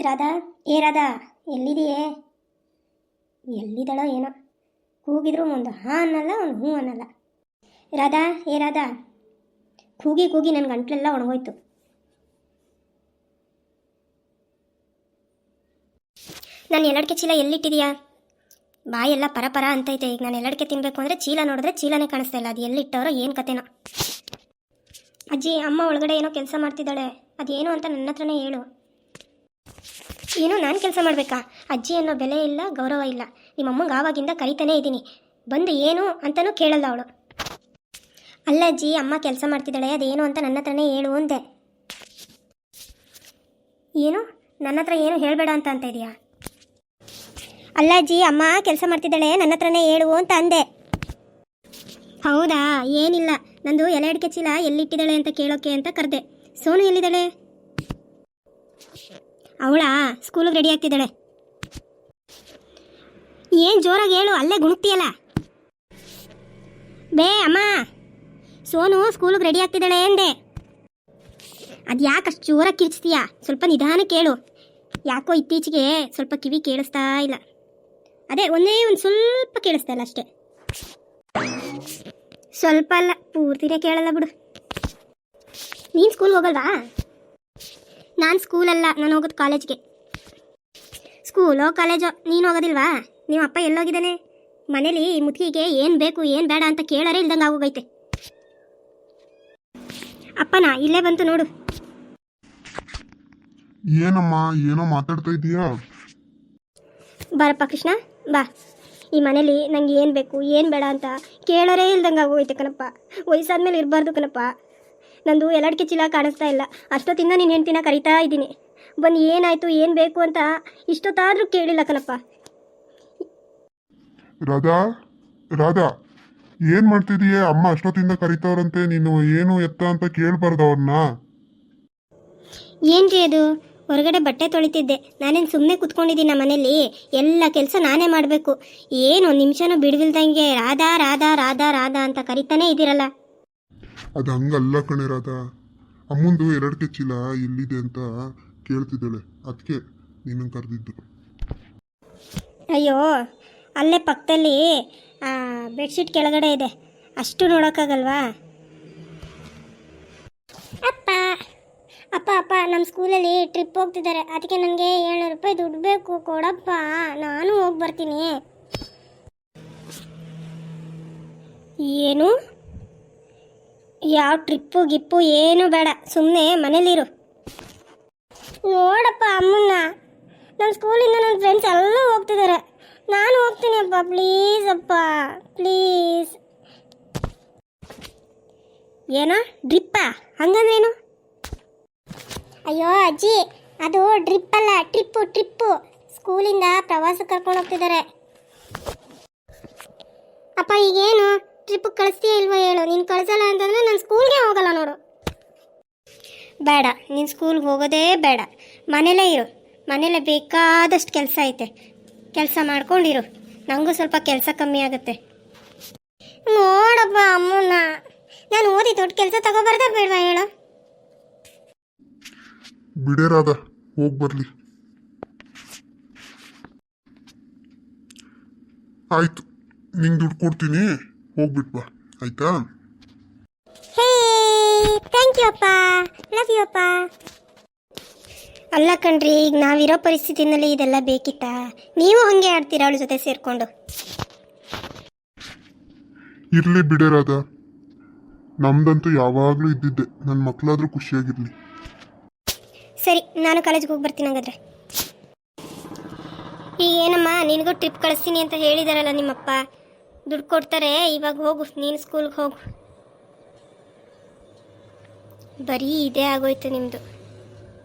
ರಾಧಾ, ಏ ರಾಧಾ, ಎಲ್ಲಿದೆಯೇ? ಎಲ್ಲಿದ್ದಾಳೋ ಏನೋ, ಕೂಗಿದ್ರು ಒಂದು ಹಾಂ ಅನ್ನಲ್ಲ, ಒಂದು ಹ್ಞೂ ಅನ್ನಲ್ಲ. ರಾಧಾ, ಏ ರಾಧಾ, ಕೂಗಿ ಕೂಗಿ ನನ್ನ ಗಂಟ್ಲೆಲ್ಲ ಒಣಗೋಯ್ತು. ನಾನು ಎಲ್ಲಡಿಕೆ ಚೀಲ ಎಲ್ಲಿಟ್ಟಿದೀಯಾ? ಬಾಯೆಲ್ಲ ಪರ ಅಂತೈತೆ. ಈಗ ನಾನು ಎಲ್ಲಡಿಕೆ ತಿನ್ನಬೇಕು ಅಂದರೆ ಚೀಲ ನೋಡಿದ್ರೆ ಚೀಲನೇ ಕಾಣಿಸ್ತಾ ಇಲ್ಲ. ಅದು ಎಲ್ಲಿಟ್ಟವರೋ ಏನು ಕತೆನೋ. ಅಜ್ಜಿ, ಅಮ್ಮ ಒಳಗಡೆ ಏನೋ ಕೆಲಸ ಮಾಡ್ತಿದ್ದಾಳೆ. ಅದೇನು ಅಂತ ನನ್ನ ಹತ್ರನೇ ಹೇಳು. ಏನೋ ನಾನು ಕೆಲಸ ಮಾಡಬೇಕಾ? ಅಜ್ಜಿ ಅನ್ನೋ ಬೆಲೆ ಇಲ್ಲ, ಗೌರವ ಇಲ್ಲ. ನಿಮ್ಮಮ್ಮಂಗೆ ಆವಾಗಿಂದ ಕರಿತಾನೇ ಇದ್ದೀನಿ, ಬಂದು ಏನು ಅಂತಲೂ ಕೇಳಲ್ಲ ಅವಳು. ಅಲ್ಲ ಅಜ್ಜಿ, ಅಮ್ಮ ಕೆಲಸ ಮಾಡ್ತಿದ್ದಾಳೆ, ಅದೇನು ಅಂತ ನನ್ನ ಹತ್ರನೇ ಹೇಳು ಅಂದೆ. ಏನು ನನ್ನ ಹತ್ರ ಏನು ಹೇಳಬೇಡ ಅಂತ ಇದೆಯಾ? ಅಲ್ಲ ಅಜ್ಜಿ, ಅಮ್ಮ ಕೆಲಸ ಮಾಡ್ತಿದ್ದಾಳೆ, ನನ್ನ ಹತ್ರನೇ ಹೇಳು ಅಂತ ಅಂದೆ. ಹೌದಾ? ಏನಿಲ್ಲ, ನಂದು ಎಲೆ ಅಡಿಕೆ ಚೀಲ ಎಲ್ಲಿಟ್ಟಿದ್ದಾಳೆ ಅಂತ ಕೇಳೋಕೆ ಅಂತ ಕರೆದೆ. ಸೋನು ಎಲ್ಲಿದ್ದಾಳೆ? ಅವಳಾ ಸ್ಕೂಲಿಗೆ ರೆಡಿ ಆಗ್ತಿದ್ದಾಳೆ. ಏನು ಜೋರಾಗಿ ಹೇಳು, ಅಲ್ಲೇ ಗುಣುಕ್ತಿಯಲ್ಲ. ಬೇ ಅಮ್ಮ, ಸೋನು ಸ್ಕೂಲಿಗೆ ರೆಡಿ ಆಗ್ತಿದ್ದಾಳೆ ಎಂದೆ. ಅದು ಯಾಕೆ ಅಷ್ಟು ಜೋರಾಗಿ ಕಿರ್ಚ್ತೀಯಾ? ಸ್ವಲ್ಪ ನಿಧಾನಕ್ಕೆ ಕೇಳು. ಯಾಕೋ ಇತ್ತೀಚೆಗೆ ಸ್ವಲ್ಪ ಕಿವಿ ಕೇಳಿಸ್ತಾ ಇಲ್ಲ. ಅದೇ ಒಂದೇ ಒಂದು ಸ್ವಲ್ಪ ಕೇಳಿಸ್ತಾ ಇಲ್ಲ ಅಷ್ಟೇ. ಸ್ವಲ್ಪ ಅಲ್ಲ, ಪೂರ್ತಿನೇ ಕೇಳಲ್ಲ ಬಿಡು. ನೀನು ಸ್ಕೂಲ್ಗೆ ಹೋಗಲ್ವಾ? ನಾನು ಸ್ಕೂಲಲ್ಲ, ನಾನು ಹೋಗೋದು ಕಾಲೇಜ್ಗೆ. ಸ್ಕೂಲೋ ಕಾಲೇಜೋ, ನೀನು ಹೋಗೋದಿಲ್ವಾ? ನಿಮ್ಮ ಅಪ್ಪ ಎಲ್ಲೋಗಿದ್ದಾನೆ? ಮನೇಲಿ ಮುದುಕಿಗೆ ಏನು ಬೇಕು ಏನು ಬೇಡ ಅಂತ ಕೇಳಾರೆ ಇಲ್ದಂಗೆ ಆಗೋಗೈತೆ. ಅಪ್ಪನ ಇಲ್ಲೇ ಬಂತು ನೋಡು. ಏನಮ್ಮ ಏನೋ ಮಾತಾಡ್ತಾ ಇದೀಯಾ? ಬಾರಪ್ಪ ಕೃಷ್ಣ, ಬಾ. ಈ ಮನೇಲಿ ನಂಗೆ ಏನು ಬೇಕು ಏನು ಬೇಡ ಅಂತ ಕೇಳೋರೇ ಇಲ್ದಂಗೆ ಆಗೋಗೈತೆ ಕಣಪ್ಪ. ವಯಸ್ಸಾದ್ಮೇಲೆ ಇರಬಾರ್ದು ಕಣಪ್ಪ. ನಂದು ಎಲ್ಲಡಿಕೆ ಚೀಲ ಕಾಣಿಸ್ತಾ ಇಲ್ಲ. ಅಷ್ಟೊತ್ತಿಂದ ನೀನು ಹೆಂಡ್ತಿನ ಕರಿತಾ ಇದ್ದೀನಿ, ಬಂದು ಏನಾಯಿತು ಏನು ಬೇಕು ಅಂತ ಇಷ್ಟೊತ್ತಾದರೂ ಕೇಳಿಲ್ಲ ಕಣಪ್ಪ. ರಾಧಾ, ರಾಧಾ, ಏನು ಮಾಡ್ತಿದೀಯ? ಅಮ್ಮ ಅಷ್ಟೊತ್ತಿಂದ ಕರಿತವ್ರಂತೆ, ನೀನು ಏನು ಎತ್ತ ಅಂತ ಕೇಳಬಾರ್ದು ಅವ್ರನ್ನ. ಏನ್ರಿ ಅದು? ಹೊರಗಡೆ ಬಟ್ಟೆ ತೊಳಿತಿದ್ದೆ. ನಾನೇನು ಸುಮ್ಮನೆ ಕುತ್ಕೊಂಡಿದ್ದೀನಿ ನಮ್ಮ ಮನೇಲಿ? ಎಲ್ಲ ಕೆಲಸ ನಾನೇ ಮಾಡಬೇಕು. ಏನು ನಿಮಿಷನೂ ಬಿಡುವಿಲ್ದಂಗೆ ರಾಧಾ ರಾಧಾ ರಾಧಾ ರಾಧಾ ಅಂತ ಕರಿತಾನೇ ಇದ್ದೀರಲ್ಲ. ಅದು ಹಂಗಲ್ಲ ಕಣೆ ರಾಧಾ, ಅಮ್ಮಂದು ಎರಡಕ್ಕೆ ಚೀಲ ಎಲ್ಲಿದೆ ಅಂತ ಕೇಳ್ತಿದ್ದಾಳೆ, ಅದಕ್ಕೆ ನೀನಂಗೆ ಕರೆದಿದ್ದು. ಅಯ್ಯೋ, ಅಲ್ಲೇ ಪಕ್ಕದಲ್ಲಿ ಬೆಡ್ಶೀಟ್ ಕೆಳಗಡೆ ಇದೆ, ಅಷ್ಟು ನೋಡೋಕ್ಕಾಗಲ್ವಾ? ಅಪ್ಪ ಅಪ್ಪ ಅಪ್ಪ, ನಮ್ಮ ಸ್ಕೂಲಲ್ಲಿ ಟ್ರಿಪ್ ಹೋಗ್ತಿದ್ದಾರೆ, ಅದಕ್ಕೆ ನನಗೆ 700 ರೂಪಾಯಿ ದುಡ್ಡು ಬೇಕು, ಕೊಡಪ್ಪ, ನಾನು ಹೋಗಿ ಬರ್ತೀನಿ. ಏನು? ಯಾವ ಟ್ರಿಪ್ಪು ಗಿಪ್ಪು ಏನು ಬೇಡ, ಸುಮ್ಮನೆ ಮನೇಲಿರು. ನೋಡಪ್ಪ ಅಮ್ಮನ್ನ, ನಮ್ಮ ಸ್ಕೂಲಿಂದ ನನ್ನ ಫ್ರೆಂಡ್ಸ್ ಎಲ್ಲ ಹೋಗ್ತಿದ್ದಾರೆ, ನಾನು ಹೋಗ್ತೀನಿ ಅಪ್ಪ, ಪ್ಲೀಸ್ ಅಪ್ಪ ಪ್ಲೀಸ್. ಏನೋ ಡ್ರಿಪ್ಪಾ? ಹಂಗಂದ್ರೇನು? ಅಯ್ಯೋ ಅಜ್ಜಿ, ಅದು ಡ್ರಿಪ್ ಅಲ್ಲ, ಟ್ರಿಪ್ಪು. ಸ್ಕೂಲಿಂದ ಪ್ರವಾಸಕ್ಕೆ ಕರ್ಕೊಂಡು ಹೋಗ್ತಿದ್ದಾರೆ. ಅಪ್ಪ ಈಗೇನು ಟ್ರಿಪ್ ಕಳಿಸ್ತೀಯ ಇಲ್ವೋ ಹೇಳು? ನೀನು ಕಳಿಸಲ್ಲ ಅಂತಂದರೆ ನಾನು ಸ್ಕೂಲ್ಗೆ ಹೋಗಲ್ಲ ನೋಡು. ಬೇಡ, ನೀನು ಸ್ಕೂಲ್ಗೆ ಹೋಗೋದೇ ಬೇಡ, ಮನೇಲೇ ಇರು. ಮನೇಲೆ ಬೇಕಾದಷ್ಟು ಕೆಲಸ ಐತೆ, ಕೆಲಸ ಮಾಡ್ಕೊಂಡಿರು. ನನಗೂ ಸ್ವಲ್ಪ ಕೆಲಸ ಕಮ್ಮಿ ಆಗುತ್ತೆ. ನೋಡಪ್ಪ ಅಮ್ಮನ, ನಾನು ಓದಿ ದೊಡ್ಡ ಕೆಲಸ ತಗೋಬಾರ್ದ ಬೇಡವಾ ಹೇಳು? ಬಿಡೇ ರಾಧಾ, ಹೋಗಿ ಬರಲಿ. ಆಯ್ತು, ನಿಂಗೆ ದುಡ್ಡು ಕೊಡ್ತೀನಿ, ಹೋಗ್ಬಿಟ್ಟು ಬಾ, ಆಯ್ತಾ? ಹೇ, ಥ್ಯಾಂಕ್ ಯು ಅಪ್ಪ, ಲವ್ ಯು ಅಪ್ಪ. ಅಲ್ಲ ಕಣ್ರಿ, ಈಗ ನಾವಿರೋ ಪರಿಸ್ಥಿತಿನಲ್ಲಿ ಇದೆಲ್ಲ ಬೇಕಿತ್ತಾ? ನೀವು ಹಂಗೆ ಆಡ್ತೀರಾ ಅವಳ ಜೊತೆ ಸೇರಿಕೊಂಡು? ಇರಲಿ ಬಿಡೇ ರಾಧಾ, ನಮ್ದಂತೂ ಯಾವಾಗಲೂ ಇದ್ದಿದ್ದೆ, ನನ್ನ ಮಕ್ಕಳಾದ್ರೂ ಖುಷಿಯಾಗಿರಲಿ. ಸರಿ, ನಾನು ಕಾಲೇಜ್ಗೆ ಹೋಗಿ ಬರ್ತೀನಿ ಹಾಗಾದ್ರೆ. ಈಗ ಏನಮ್ಮ, ನಿನಗೂ ಟ್ರಿಪ್ ಕಳಿಸ್ತೀನಿ ಅಂತ ಹೇಳಿದಾರಲ್ಲ ನಿಮ್ಮಪ್ಪ, ದುಡ್ಡು ಕೊಡ್ತಾರೆ, ಇವಾಗ ಹೋಗು, ನೀನು ಸ್ಕೂಲ್ಗೆ ಹೋಗು. ಬರೀ ಇದೇ ಆಗೋಯ್ತು ನಿಮ್ಮದು.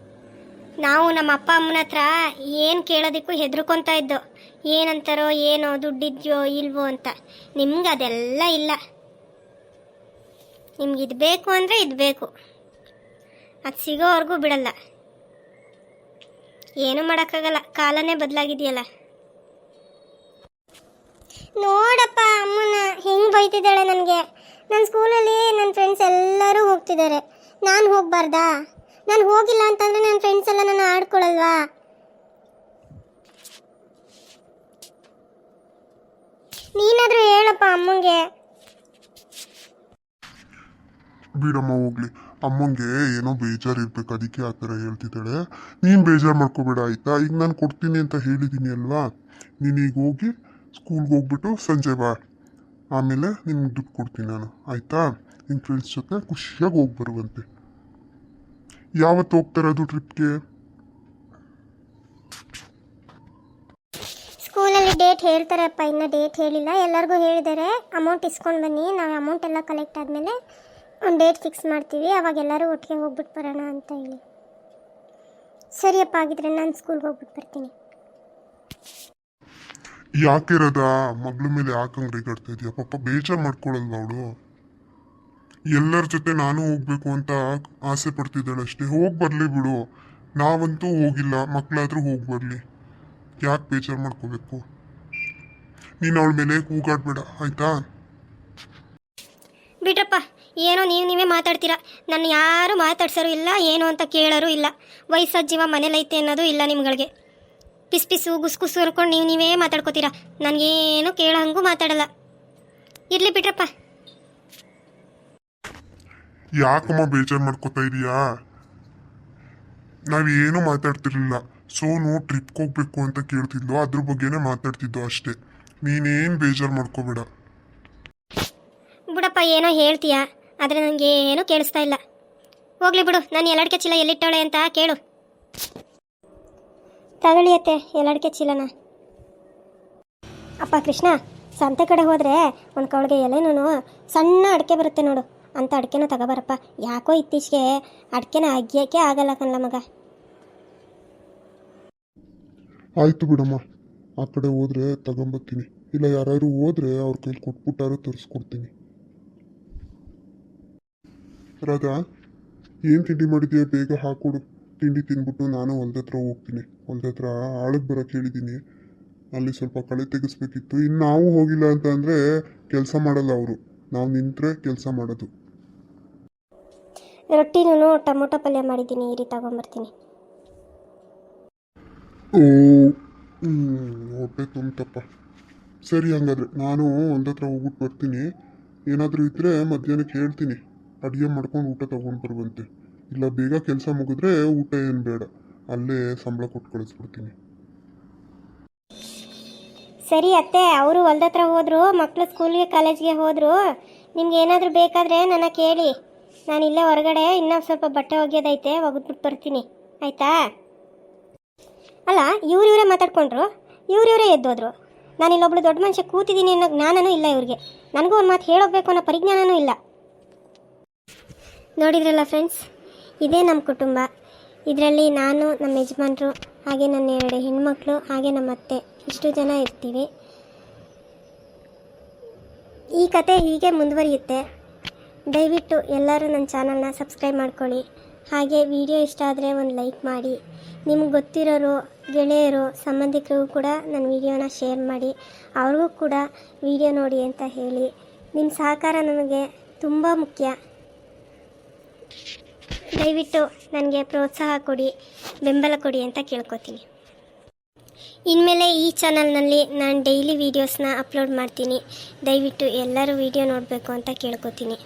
ನಾವು ನಮ್ಮ ಅಪ್ಪ ಅಮ್ಮನ ಹತ್ರ ಏನು ಕೇಳೋದಕ್ಕೂ ಹೆದರ್ಕೊತಾ ಇದ್ದೋ, ಏನಂತಾರೋ ಏನೋ, ದುಡ್ಡಿದ್ಯೋ ಇಲ್ವೋ ಅಂತ. ನಿಮ್ಗೆ ಅದೆಲ್ಲ ಇಲ್ಲ. ನಿಮ್ಗೆ ಇದು ಬೇಕು ಅಂದರೆ ಇದು ಬೇಕು, ಅದು ಸಿಗೋವರೆಗೂ ಬಿಡಲ್ಲ. ಏನೂ ಮಾಡೋಕ್ಕಾಗಲ್ಲ, ಕಾಲನೇ ಬದಲಾಗಿದೆಯಲ್ಲ. ನೋಡಪ್ಪ ಅಮ್ಮನ ಹೆಂಗೆ ಬೈತಿದ್ದಾಳೆ ನನಗೆ. ನನ್ನ ಸ್ಕೂಲಲ್ಲಿ ನನ್ನ ಫ್ರೆಂಡ್ಸ್ ಎಲ್ಲರೂ ಹೋಗ್ತಿದ್ದಾರೆ, ನಾನು ಹೋಗಬಾರ್ದಾ? ನಾನು ಹೋಗಿಲ್ಲ ಅಂತಂದರೆ ನನ್ನ ಫ್ರೆಂಡ್ಸ್ ಎಲ್ಲ ನನ್ನ ಆಡ್ಕೊಳ್ಳಲ್ವಾ? ನೀನಾದರೂ ಹೇಳಪ್ಪ ಅಮ್ಮಂಗೆ. ಬಿಡಮ್ಮ ಹೋಗ್ಲಿ. ಅಮ್ಮಂಗೆ ಏನೋ ಬೇಜಾರು ಇರ್ಬೇಕು, ಅದಕ್ಕೆ ಆ ಥರ ಹೇಳ್ತಿದ್ದಾಳೆ. ನೀನು ಬೇಜಾರು ಮಾಡ್ಕೋಬೇಡ ಆಯಿತಾ. ಈಗ ನಾನು ಕೊಡ್ತೀನಿ ಅಂತ ಹೇಳಿದ್ದೀನಿ ಅಲ್ವಾ, ನೀನೀಗ ಹೋಗಿ ಸ್ಕೂಲ್ಗೆ ಹೋಗ್ಬಿಟ್ಟು ಸಂಜೆ ಬಾ. ಆಮೇಲೆ ನಿಮ್ಗೆ ದುಡ್ಡು ಕೊಡ್ತೀನಿ ನಾನು, ಆಯಿತಾ. ನಿನ್ನ ಫ್ರೆಂಡ್ಸ್ ಜೊತೆ ಖುಷಿಯಾಗಿ ಹೋಗಿ ಬರುವಂತೆ. ಯಾವತ್ತು ಹೋಗ್ತಾರದು ಟ್ರಿಪ್ಗೆ? ಸ್ಕೂಲಲ್ಲಿ ಡೇಟ್ ಹೇಳ್ತಾರಪ್ಪ, ಇನ್ನೂ ಡೇಟ್ ಹೇಳಿಲ್ಲ. ಎಲ್ಲರಿಗೂ ಹೇಳಿದ್ದಾರೆ ಅಮೌಂಟ್ ಇಸ್ಕೊಂಡು ಬನ್ನಿ, ನಾವು ಅಮೌಂಟ್ ಎಲ್ಲ ಕಲೆಕ್ಟ್ ಆದಮೇಲೆ ಒಂದು ಡೇಟ್ ಫಿಕ್ಸ್ ಮಾಡ್ತೀವಿ, ಅವಾಗ ಎಲ್ಲರೂ ಒಟ್ಟಿಗೆ ಹೋಗ್ಬಿಟ್ಟು ಬರೋಣ ಅಂತ ಹೇಳಿ. ಸರಿಯಪ್ಪ, ಆಗಿದ್ರೆ ನಾನು ಸ್ಕೂಲ್ಗೆ ಹೋಗ್ಬಿಟ್ಟು ಬರ್ತೀನಿ. ಯಾಕೆ ಇರೋದ ಮಗಳ ಮೇಲೆ ಯಾಕಂಗೆ ರೇಗಾಡ್ತಾ ಇದೆಯಾ? ಪಾಪ ಬೇಜಾರು ಮಾಡ್ಕೊಳ್ಳಲ್ವ ಅವಳು? ಎಲ್ಲರ ಜೊತೆ ನಾನು ಹೋಗ್ಬೇಕು ಅಂತ ಆಸೆ ಪಡ್ತಿದ್ದಾಳೆ ಅಷ್ಟೇ. ಹೋಗಿ ಬರಲಿ ಬಿಡು, ನಾವಂತೂ ಹೋಗಿಲ್ಲ, ಮಕ್ಕಳಾದ್ರೂ ಹೋಗಿ ಬರಲಿ. ಯಾಕೆ ಬೇಜಾರು ಮಾಡ್ಕೋಬೇಕು? ನೀನು ಅವಳ ಮೇಲೆ ಕೂಗಾಡ್ಬೇಡ ಆಯಿತಾ. ಬಿಡ್ರಪ್ಪ, ಏನೋ ನೀವೇ ಮಾತಾಡ್ತೀರಾ. ನನ್ನ ಯಾರು ಮಾತಾಡ್ಸೋರು ಇಲ್ಲ, ಏನು ಅಂತ ಕೇಳೋರು ಇಲ್ಲ. ವಯಸ್ಸಾದ ಜೀವ ಮನೇಲೈತೆ ಅನ್ನೋದು ಇಲ್ಲ ನಿಮ್ಗಳಿಗೆ. ಪಿಸು ಗುಸ್ಕುಸು ಅನ್ಕೊಂಡು ನೀವೇ ಮಾತಾಡ್ಕೋತೀರಾ. ನನಗೇನು ಕೇಳೋ ಹಂಗೂ ಮಾತಾಡಲ್ಲ. ಇರಲಿ ಬಿಡ್ರಪ್ಪ. ಯಾಕಮ್ಮ ಬೇಜಾರು ಮಾಡ್ಕೋತಾ ಇದೀಯಾ? ನಾವೇನು ಮಾತಾಡ್ತಿರ್ಲಿಲ್ಲ. ಸೋನು ಟ್ರಿಪ್ಗೆ ಹೋಗ್ಬೇಕು ಅಂತ ಕೇಳ್ತಿದ್ಲು, ಅದ್ರ ಬಗ್ಗೆನೇ ಮಾತಾಡ್ತಿದ್ದು ಅಷ್ಟೇ. ನೀನೇನು ಬೇಜಾರು ಮಾಡ್ಕೋಬೇಡ. ಬಿಡಪ್ಪ, ಏನೋ ಹೇಳ್ತೀಯಾ, ಆದರೆ ನನಗೆ ಏನೂ ಕೇಳಿಸ್ತಾ ಇಲ್ಲ. ಹೋಗ್ಲಿ ಬಿಡು. ನಾನು ಎಲ್ಲಡಿಕೆ ಚೀಲ ಎಲ್ಲಿಟ್ಟವಳೆ ಅಂತ ಕೇಳು. ತಗೊಳ್ಳಿಯತ್ತೆ ಎಲ್ಲಡಿಕೆ ಚೀಲನ. ಅಪ್ಪ ಕೃಷ್ಣ, ಸಂತೆ ಕಡೆ ಹೋದರೆ ಒಂದು ಕವಳಿಗೆ ಎಲೆನೂ ಸಣ್ಣ ಅಡಿಕೆ ಬರುತ್ತೆ ನೋಡು, ಅಂಥ ಅಡಿಕೆನೂ ತಗೋಬರಪ್ಪ. ಯಾಕೋ ಇತ್ತೀಚೆಗೆ ಅಡಿಕೆನ ಅಗಿಯೋಕ್ಕೆ ಆಗಲ್ಲ ಕಣ್ಲ ಮಗ. ಆಯಿತು ಬಿಡಮ್ಮ, ಆ ಕಡೆ ಹೋದರೆ ತಗೊಂಬರ್ತೀನಿ. ಇಲ್ಲ ಯಾರು ಹೋದರೆ ಅವ್ರ ಕೈಲಿ ಕೊಟ್ಬಿಟ್ಟಾರು ತರಿಸ್ಕೊಡ್ತೀನಿ. ರಾಧಾ, ಏನು ತಿಂಡಿ ಮಾಡಿದ್ಯಾ? ಬೇಗ ಹಾಕೊಡು. ತಿಂಡಿ ತಿಂದ್ಬಿಟ್ಟು ನಾನು ಹೊಲ್ದ ಹತ್ರ ಹೋಗ್ತೀನಿ. ಹೊಲ್ದ ಹತ್ರ ಆಳಕ್ಕೆ ಬರೋಕ್ಕೆ ಹೇಳಿದ್ದೀನಿ, ಅಲ್ಲಿ ಸ್ವಲ್ಪ ಕಳೆ ತೆಗೆಸ್ಬೇಕಿತ್ತು. ಇನ್ನು ನಾವು ಹೋಗಿಲ್ಲ ಅಂತ ಅಂದರೆ ಕೆಲಸ ಮಾಡಲ್ಲ ಅವರು, ನಾವು ನಿಂತರೆ ಕೆಲಸ ಮಾಡೋದು. ರೊಟ್ಟಿನೂ ಟೊಮೊಟೊ ಪಲ್ಯ ಮಾಡಿದ್ದೀನಿ, ಈ ರೀತಿ ತಗೊಂಬರ್ತೀನಿ. ಓ, ಹೊಟ್ಟೆ ತುಂಬತಪ್ಪ. ಸರಿ, ಹಂಗಾದ್ರೆ ನಾನು ಹೊಲ್ದ ಹತ್ರ ಹೋಗ್ಬಿಟ್ಟು ಬರ್ತೀನಿ. ಏನಾದರೂ ಇದ್ದರೆ ಮಧ್ಯಾಹ್ನಕ್ಕೆ ಹೇಳ್ತೀನಿ, ಅಡುಗೆ ಮಾಡ್ಕೊಂಡು ಊಟ ತೊಗೊಂಡು ಬರುವಂತೆ. ಇಲ್ಲ ಬೇಗ ಕೆಲಸ ಮುಗಿದ್ರೆ ಊಟ ಏನು ಬೇಡ, ಅಲ್ಲೇ ಸಂಬಳ ಕೊಟ್ಟು ಕಳಿಸ್ಬಿಡ್ತೀನಿ. ಸರಿ ಅತ್ತೆ, ಅವರು ಹೊಲ್ದ ಹತ್ರ ಹೋದರು, ಮಕ್ಕಳು ಸ್ಕೂಲ್ಗೆ ಕಾಲೇಜ್ಗೆ ಹೋದರು. ನಿಮ್ಗೆ ಏನಾದರೂ ಬೇಕಾದರೆ ನನ್ನ ಕೇಳಿ. ನಾನು ಇಲ್ಲೇ ಹೊರಗಡೆ ಇನ್ನೂ ಸ್ವಲ್ಪ ಬಟ್ಟೆ ಒಗೆಯೋದೈತೆ, ಒಗೆದ್ಬಿಟ್ಟು ಬರ್ತೀನಿ, ಆಯಿತಾ. ಅಲ್ಲ, ಇವರೇ ಮಾತಾಡ್ಕೊಂಡ್ರು, ಇವರೇ ಎದ್ದೋದ್ರು. ನಾನು ಇಲ್ಲೊಬ್ಳು ದೊಡ್ಡ ಮನುಷ್ಯ ಕೂತಿದ್ದೀನಿ ಅನ್ನೋ ಜ್ಞಾನನೂ ಇಲ್ಲ ಇವ್ರಿಗೆ. ನನಗೂ ಒಂದು ಮಾತು ಹೇಳೋಗ್ಬೇಕು ಅನ್ನೋ ಪರಿಜ್ಞಾನನೂ ಇಲ್ಲ. ನೋಡಿದ್ರಲ್ಲ ಫ್ರೆಂಡ್ಸ್, ಇದೇ ನಮ್ಮ ಕುಟುಂಬ. ಇದರಲ್ಲಿ ನಾನು, ನಮ್ಮ ಯಜಮಾನ್ರು, ಹಾಗೆ ನನ್ನ 2 ಹೆಣ್ಮಕ್ಳು, ಹಾಗೆ ನಮ್ಮ ಅತ್ತೆ, ಇಷ್ಟು ಜನ ಇರ್ತೀವಿ. ಈ ಕತೆ ಹೀಗೆ ಮುಂದುವರಿಯುತ್ತೆ. ದಯವಿಟ್ಟು ಎಲ್ಲರೂ ನನ್ನ ಚಾನಲ್ನ ಸಬ್ಸ್ಕ್ರೈಬ್ ಮಾಡ್ಕೊಳ್ಳಿ. ಹಾಗೆ ವಿಡಿಯೋ ಇಷ್ಟ ಆದರೆ ಒಂದು ಲೈಕ್ ಮಾಡಿ. ನಿಮ್ಗೆ ಗೊತ್ತಿರೋರು, ಗೆಳೆಯರು, ಸಂಬಂಧಿಕರಿಗೂ ಕೂಡ ನನ್ನ ವಿಡಿಯೋನ ಶೇರ್ ಮಾಡಿ, ಅವ್ರಿಗೂ ಕೂಡ ವಿಡಿಯೋ ನೋಡಿ ಅಂತ ಹೇಳಿ. ನಿಮ್ಮ ಸಹಕಾರ ನನಗೆ ತುಂಬ ಮುಖ್ಯ. ದಯವಿಟ್ಟು ನನಗೆ ಪ್ರೋತ್ಸಾಹ ಕೊಡಿ, ಬೆಂಬಲ ಕೊಡಿ ಅಂತ ಕೇಳ್ಕೊತೀನಿ. ಇನ್ಮೇಲೆ ಈ ಚಾನಲ್ನಲ್ಲಿ ನಾನು ಡೈಲಿ ವೀಡಿಯೋಸ್ನ ಅಪ್ಲೋಡ್ ಮಾಡ್ತೀನಿ. ದಯವಿಟ್ಟು ಎಲ್ಲರೂ ವಿಡಿಯೋ ನೋಡಬೇಕು ಅಂತ ಕೇಳ್ಕೊತೀನಿ.